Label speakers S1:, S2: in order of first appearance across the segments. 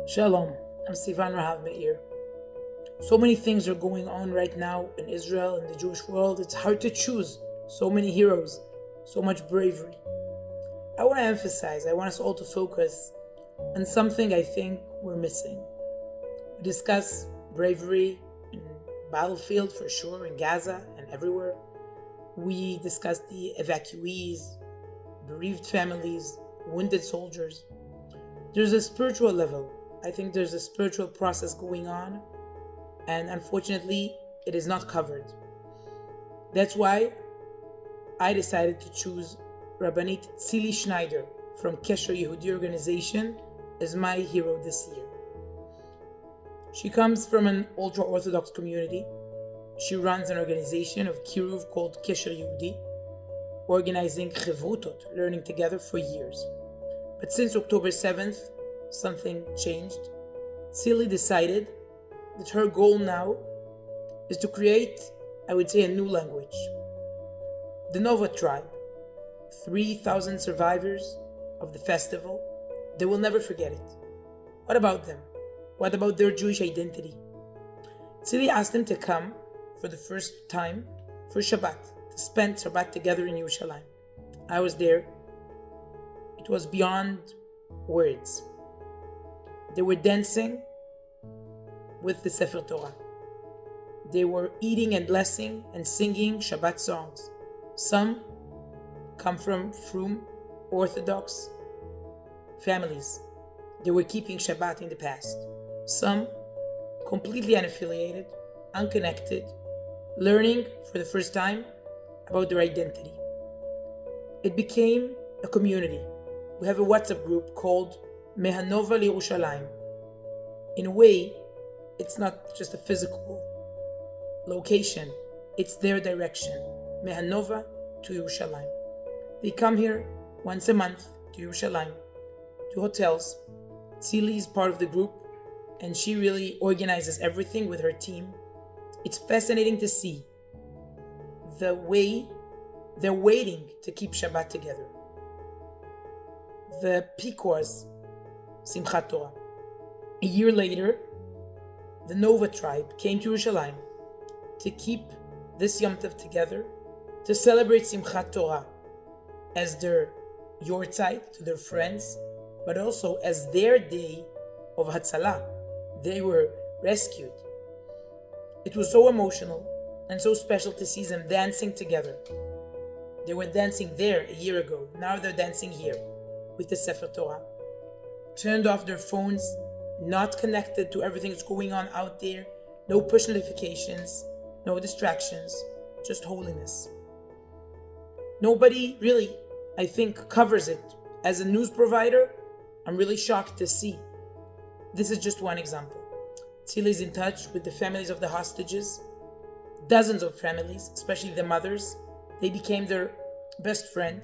S1: Shalom, I'm Sivan Rahav-Meir. So many things are going on right now in Israel and the Jewish world. It's hard to choose. So many heroes, so much bravery. I want us all to focus on something I think we're missing. We discuss bravery in battlefield for sure, in Gaza and everywhere. We discuss the evacuees, bereaved families, wounded soldiers. There's a spiritual level. I think there's a spiritual process going on, and unfortunately, it is not covered. That's why I decided to choose Rabbanit Tzili Schneider from Kesher Yehudi organization as my hero this year. She comes from an ultra-Orthodox community. She runs an organization of Kiruv called Kesher Yehudi, organizing chevrutot, learning together, for years. But since October 7th, something changed. Tzili decided that her goal now is to create, I would say, a new language. The Nova tribe, 3,000 survivors of the festival, they will never forget it. What about them? What about their Jewish identity? Tzili asked them to come for the first time for Shabbat, to spend Shabbat together in Yerushalayim. I was there. It was beyond words. They were dancing with the Sefer Torah. They were eating and blessing and singing Shabbat songs. Some come from frum, Orthodox families. They were keeping Shabbat in the past. Some completely unaffiliated, unconnected, learning for the first time about their identity. It became a community. We have a WhatsApp group called Mehanova Yerushalayim. In a way, it's not just a physical location, it's their direction. Mehanova to Yerushalayim. They come here once a month to Yerushalayim, to hotels. Tzili is part of the group, and she really organizes everything with her team. It's fascinating to see the way they're waiting to keep Shabbat together. The peak was Simchat Torah. A year later, the Nova tribe came to Yerushalayim to keep this Yom Tov together, to celebrate Simchat Torah as their yortzeit to their friends, but also as their day of Hatzalah. They were rescued. It was so emotional and so special to see them dancing together. They were dancing there a year ago. Now they're dancing here with the Sefer Torah. Turned off their phones, not connected to everything that's going on out there. No push notifications, no distractions, just holiness. Nobody really, I think, covers it. As a news provider, I'm really shocked to see. This is just one example. Tzili is in touch with the families of the hostages, dozens of families, especially the mothers. They became their best friend.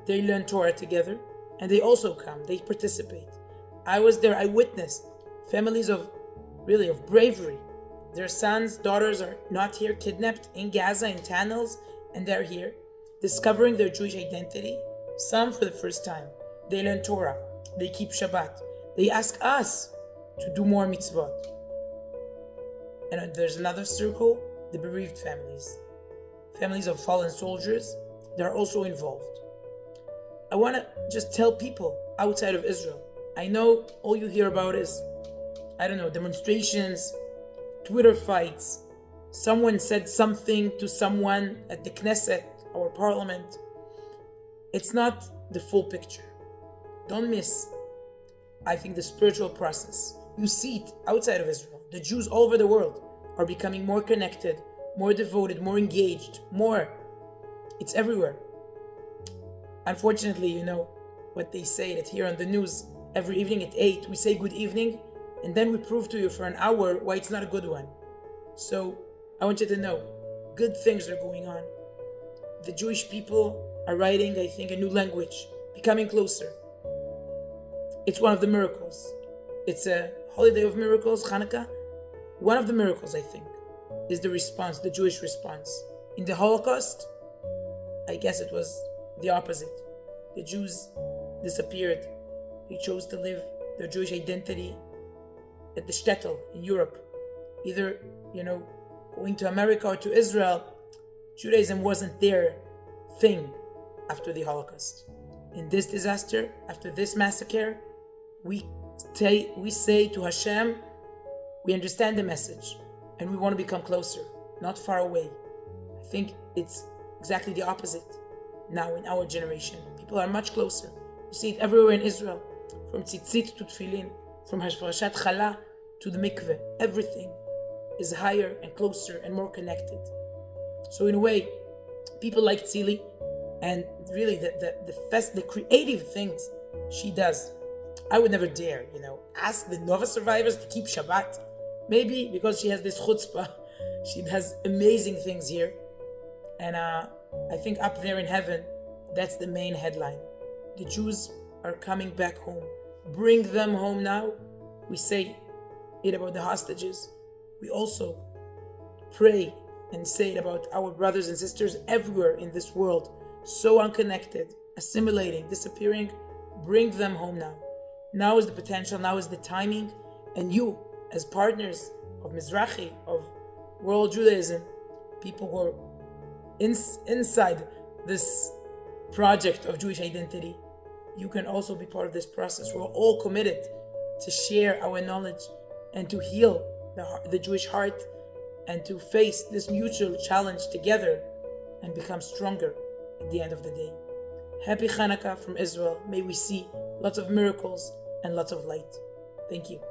S1: They learn Torah together, and they also come, they participate. I was there, I witnessed families of bravery. Their sons, daughters are not here, kidnapped in Gaza, in tunnels, and they're here, discovering their Jewish identity, some for the first time. They learn Torah, they keep Shabbat. They ask us to do more mitzvot. And there's another circle, the bereaved families. Families of fallen soldiers, they're also involved. I want to just tell people outside of Israel, I know all you hear about is, demonstrations, Twitter fights. Someone said something to someone at the Knesset, our parliament. It's not the full picture. Don't miss, I think, the spiritual process. You see it outside of Israel. The Jews all over the world are becoming more connected, more devoted, more engaged, more. It's everywhere. Unfortunately, you know what they say, that here on the news, every evening at 8, we say good evening, and then we prove to you for an hour why it's not a good one. So I want you to know, good things are going on. The Jewish people are writing, I think, a new language, becoming closer. It's one of the miracles. It's a holiday of miracles, Hanukkah. One of the miracles, I think, is the response, the Jewish response. In the Holocaust, I guess it was the opposite. The Jews disappeared. They chose to live their Jewish identity at the shtetl in Europe, either, going to America or to Israel, Judaism wasn't their thing after the Holocaust. In this disaster, after this massacre, we say to Hashem, we understand the message and we want to become closer, not far away. I think it's exactly the opposite now in our generation. People are much closer. You see it everywhere in Israel, from tzitzit to tefillin, from Hashparashat Chala to the mikveh. Everything is higher and closer and more connected. So in a way, people like Tzili, and really the creative things she does, I would never dare, ask the Nova survivors to keep Shabbat. Maybe because she has this chutzpah, she does amazing things here. And I think up there in heaven, that's the main headline. The Jews are coming back home. Bring them home now. We say it about the hostages. We also pray and say it about our brothers and sisters everywhere in this world, so unconnected, assimilating, disappearing. Bring them home now. Now is the potential, now is the timing, and you, as partners of Mizrahi, of world Judaism, people who are inside this project of Jewish identity, you can also be part of this process. We're all committed to share our knowledge and to heal the Jewish heart and to face this mutual challenge together and become stronger at the end of the day. Happy Hanukkah from Israel. May we see lots of miracles and lots of light. Thank you.